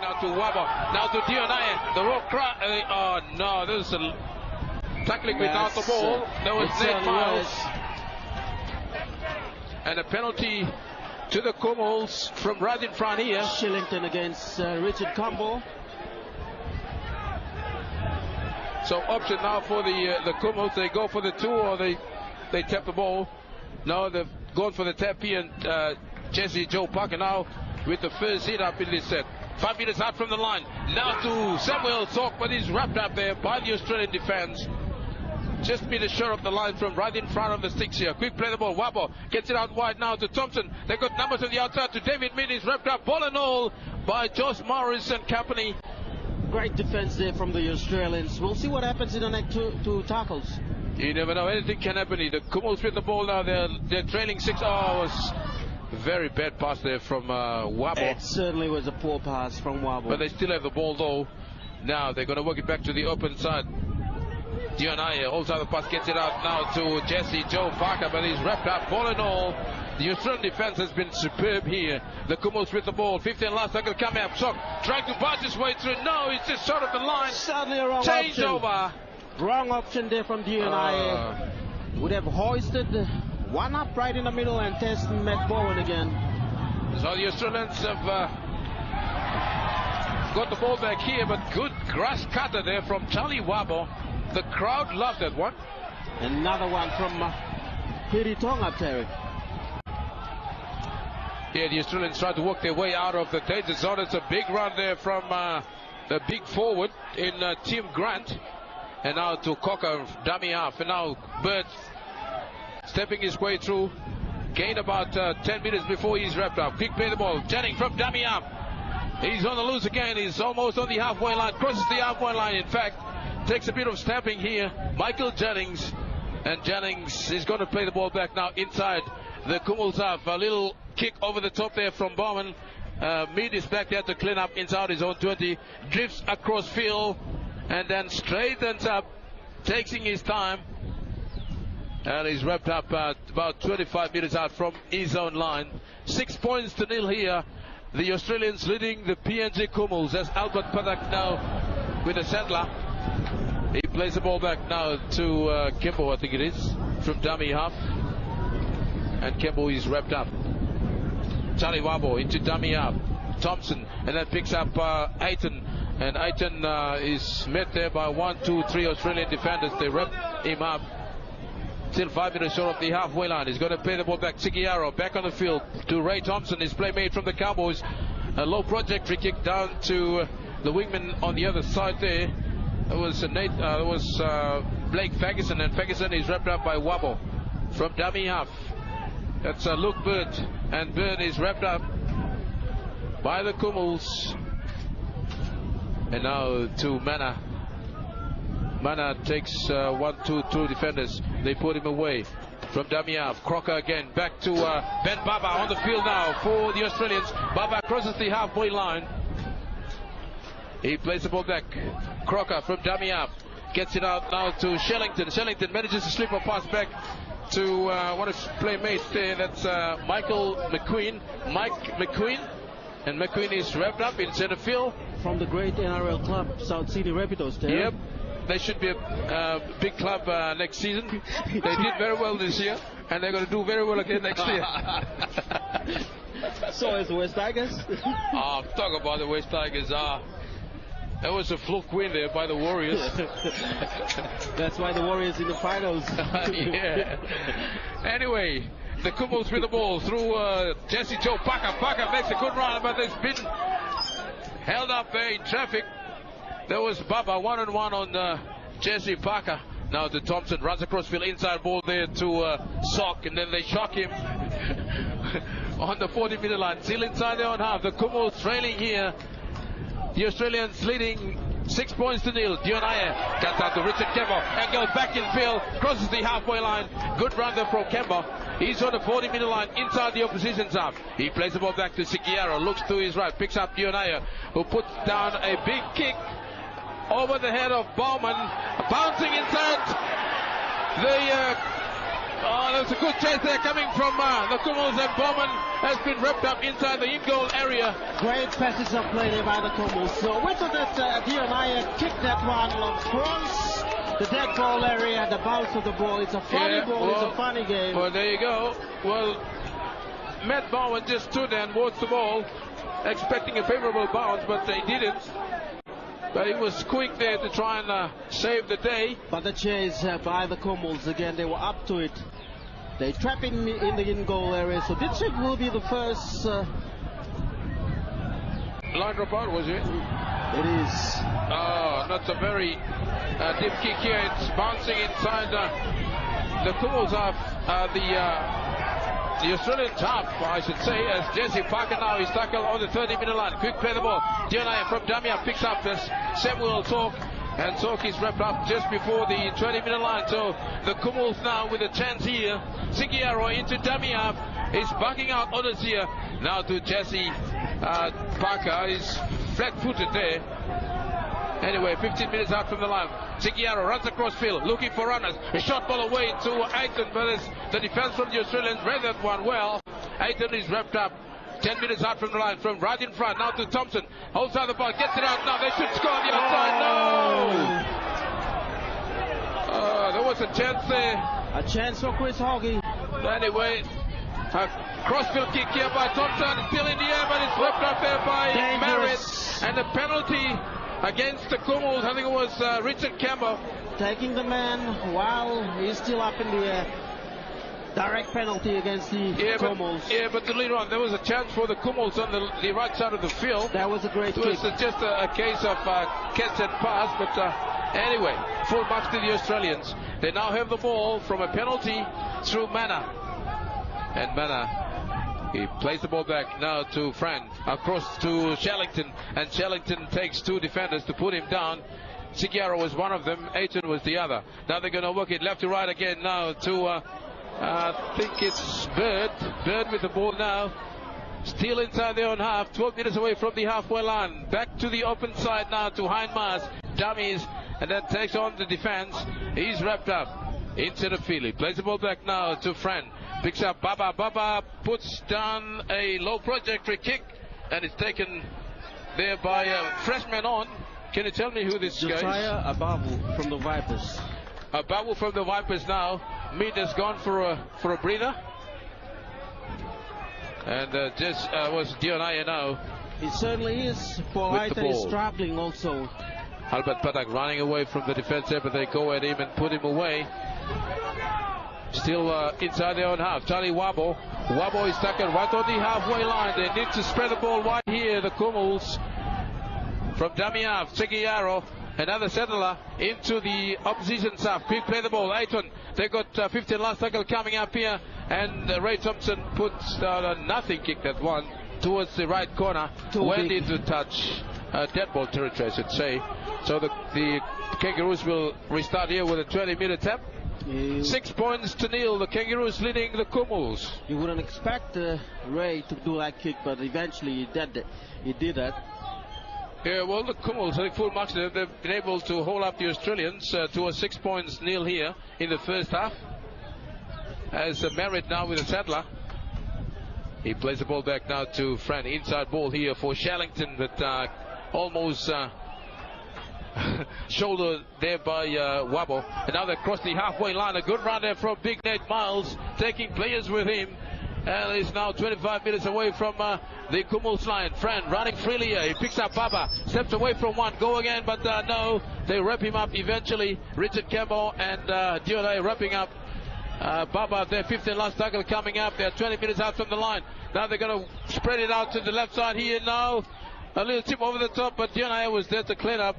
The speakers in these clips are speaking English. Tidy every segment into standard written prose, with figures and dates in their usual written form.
now to Wabo. Now to Dionaye. The rock crack. Oh no, this is a tackling without the ball. There was 8 miles. And a penalty to the Kumuls from right in front here. Shillington against Richard Campbell. So option now for the Kumuls. They go for the 2 or they tap the ball. Now they've gone for the tap here, and Jesse Joe Parker now with the first hit up in this set. 5 meters out from the line. Now to Samuel Sok, but he's wrapped up there by the Australian defense. Just meters short of the line from right in front of the sticks here. Quick play the ball. Wabo gets it out wide now to Thompson. They've got numbers on the outside to David Mead. He's wrapped up ball and all by Josh Morris and company. Great defense there from the Australians. We'll see what happens in the next two tackles. You never know. Anything can happen. The Kumuls with the ball now. They're trailing 6. Oh, it was a very bad pass there from Wabo. It certainly was a poor pass from Wabo. But they still have the ball though. Now they're going to work it back to the open side. Dionaye holds out the pass, gets it out now to Jesse Joe Parker, but he's wrapped up ball and all. The Australian defense has been superb here. The Kumuls with the ball. 15 last second coming up. Sok trying to pass his way through. No, he's just short of the line. Suddenly a wrong Change option. over. Wrong option there from Dionaye. Would have hoisted one up right in the middle and tested Matt Bowen again. So the Australians have got the ball back here, but good grass cutter there from Charlie Wabo. The crowd loved that one. Another one from Piri Tonga, Terry. Yeah, the Australians tried to work their way out of the danger zone. It's a big run there from the big forward in Tim Grant. And now to Cocker, dummy half. And now Bird stepping his way through. Gained about 10 meters before he's wrapped up. Quick play the ball. Jennings from dummy half. He's on the loose again. He's almost on the halfway line. Crosses the halfway line, in fact. Takes a bit of stamping here. Michael Jennings. And Jennings is going to play the ball back now inside the Kumuls half. A little kick over the top there from Bowman. Mead is back there to clean up inside his own 20. Drifts across field. And then straightens up. Taking his time. And he's wrapped up about 25 meters out from his own line. 6 points to nil here. The Australians leading the PNG Kumuls as Albert Padak now with a settler. He plays the ball back now to Kembo, I think it is, from dummy half. And Kembo is wrapped up. Charlie Wabo into dummy half. Thompson, and then picks up Aiton. And Aiton is met there by 1, 2, 3 Australian defenders. They wrap him up. Still 5 minutes short of the halfway line. He's going to play the ball back. Sigiaro back on the field to Ray Thompson. His playmate from the Cowboys. A low project free kick down to the wingman on the other side there. It was Blake Ferguson, and Ferguson is wrapped up by Wabo from dummy half. That's Luke Bird, and Bird is wrapped up by the Kumuls. And now to Mana. Mana takes 1, 2, 2 defenders. They put him away from dummy half. Crocker again back to Ben Baba on the field now for the Australians. Baba crosses the halfway line. He plays the ball back. Crocker from dummy half gets it out now to Shellington. Shellington manages to slip a pass back to one of his playmates there. That's Michael McQueen. Mike McQueen. And McQueen is wrapped up in center field. From the great NRL club, South Sydney Rabbitohs. Yep. They should be a big club next season. They did very well this year, and they're going to do very well again next year. So is the West Tigers. Talk about the West Tigers. That was a fluke win there by the Warriors. That's why the Warriors in the finals. Yeah. Anyway, the Kumuls with the ball through Jesse Joe Parker. Parker makes a good run, but it's been held up there in traffic. There was Baba 1-on-1 on Jesse Parker. Now to Thompson, runs across field, inside ball there to Sok, and then they shock him on the 40-meter line. Still inside their own half. The Kumuls trailing here. The Australians leading 6 points to nil. Dionaye cuts out to Richard Kemba and goes back in field, crosses the halfway line. Good run there from Kemba. He's on the 40-meter line inside the opposition's half. He plays the ball back to Sigiaro, looks to his right, picks up Dionaye, who puts down a big kick over the head of Bowman, bouncing inside Oh, there's a good chase there coming from the Kumuls, and Bowman has been wrapped up inside the in-goal area. Great passage of play there by the Kumuls. So we thought that D&I kicked that one across the dead ball area, the bounce of the ball. It's a funny ball, it's a funny game. Well, there you go. Well, Matt Bowen just stood there and watched the ball, expecting a favorable bounce, but they didn't. But he was quick there to try and save the day. But the chase by the Kumuls, again, they were up to it. They trap him in the in-goal area. So this will be the first... line drop out, was it? It is. Oh, not a very deep kick here. It's bouncing inside the Kumuls half, the Australian half, I should say, as Jesse Parker now is tackled on the 30-minute line. Quick play the ball. Dianaya from Damia picks up as Samuel Talk, and Talk is wrapped up just before the 20-minute line. So the Kumuls now with a chance here. Sigiaro into Damia is bucking out Otis here. Now to Jesse Parker. He's flat-footed there. Anyway, 15 minutes out from the line. Sigiaro runs across field, looking for runners. A shot ball away to Aiton, but the defense from the Australians read that one well. Aiton is wrapped up. 10 minutes out from the line, from right in front. Now to Thompson. Holds out the ball, gets it out. Now they should score on the outside. No! There was a chance there. A chance for Chris Hoggy. Anyway, a crossfield kick here by Thompson. Still in the air, but it's left up there by Merritt. And the penalty against the Kumuls, I think it was Richard Campbell. Taking the man while he's still up in the air. Direct penalty against the Kumuls. But later on, there was a chance for the Kumuls on the right side of the field. That was a great kick. It was just a case of catch and pass. But anyway, full marks to the Australians. They now have the ball from a penalty through Mana. And Mana, he plays the ball back now to Fran, across to Shellington, and Shellington takes two defenders to put him down. Sigiaro was one of them, Aiton was the other. Now they're going to work it left to right again now to, I think it's Bird. Bird with the ball now. Still inside their own half, 12 meters away from the halfway line. Back to the open side now to Hindmars. Dummies, and then takes on the defense. He's wrapped up into the field. He plays the ball back now to Fran. Picks up Baba. Baba puts down a low trajectory kick, and it's taken there by a freshman on. Can you tell me who this guy is? Josiah Abavu from the Vipers. Abavu from the Vipers now. Mead has gone for a breather. And just was Dionaya now. It certainly is. Paul Aiton is struggling also. Albert Patak running away from the defense there, but they go at him and put him away. Still inside their own half. Charlie Wabo. Wabo is stuck right on the halfway line. They need to spread the ball wide here. The Kumuls from Damiav. Sigiaro. Another settler into the opposition half. Quick play the ball. Aiton. They got 15 last tackle coming up here. And Ray Thompson puts down a nothing kick, that one, towards the right corner. Went into touch. Dead ball territory, I should say. So the Kangaroos will restart here with a 20-minute tap. 6 points to nil. The Kangaroos leading the Kumuls. You wouldn't expect Ray to do that kick, but eventually he did that. Yeah, well, the Kumuls, I think full marks, they've been able to hold up the Australians to a 6 points nil here in the first half. As Merritt now with a settler. He plays the ball back now to Fran. Inside ball here for Shellington, but almost shoulder there by Wabo. And now they cross the halfway line. A good run there from Big Nate Miles, taking players with him. And he's now 25 meters away from the Kumuls line. Fran running freely here. He picks up Baba. Steps away from one. Go again, but no. They wrap him up eventually. Richard Campbell and Diolay wrapping up Baba. Their 15 last tackle coming up. They're 20 meters out from the line. Now they're going to spread it out to the left side here now. A little tip over the top, but Diolay was there to clean up.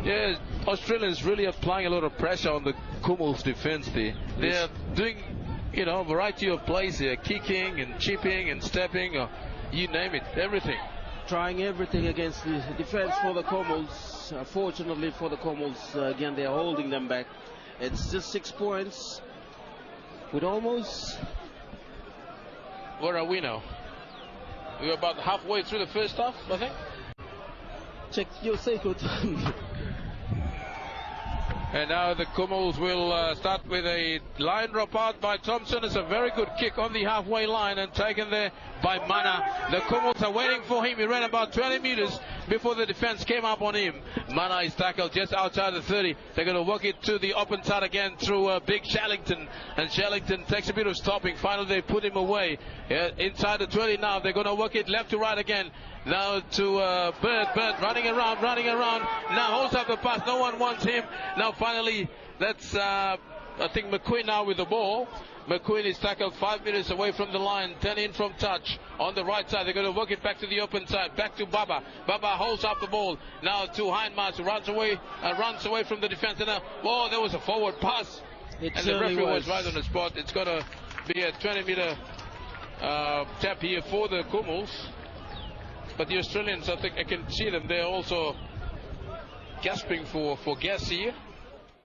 Yeah, Australians really applying a lot of pressure on the Kumuls defense there. They're doing, you know, a variety of plays here, kicking and chipping and stepping, or you name it, everything. Trying everything against the defense for the Kumuls. Fortunately for the Kumuls, again, they're holding them back. It's just 6 points with almost... Where are we now? We're about halfway through the first half, I think. Check your cycle time. And now the Kumuls will start with a line drop out by Thompson. It's a very good kick on the halfway line and taken there by Mana. The Kumuls are waiting for him. He ran about 20 meters before the defense came up on him. Mana is tackled just outside the 30. They're going to work it to the open side again through Big Shellington. And Shellington takes a bit of stopping. Finally, they put him away. Inside the 20 now. They're going to work it left to right again. Now to Bird. Bird running around. Now holds up the pass. No one wants him. Now finally, that's I think McQueen now with the ball. McQueen is tackled 5 meters away from the line. 10 in from touch on the right side. They're going to work it back to the open side. Back to Baba. Baba holds up the ball. Now to Hindmarch, runs away from the defense. And now, there was a forward pass. And the referee was right on the spot. It's going to be a 20-meter tap here for the Kumuls. But the Australians, I think I can see them. They're also gasping for gas here.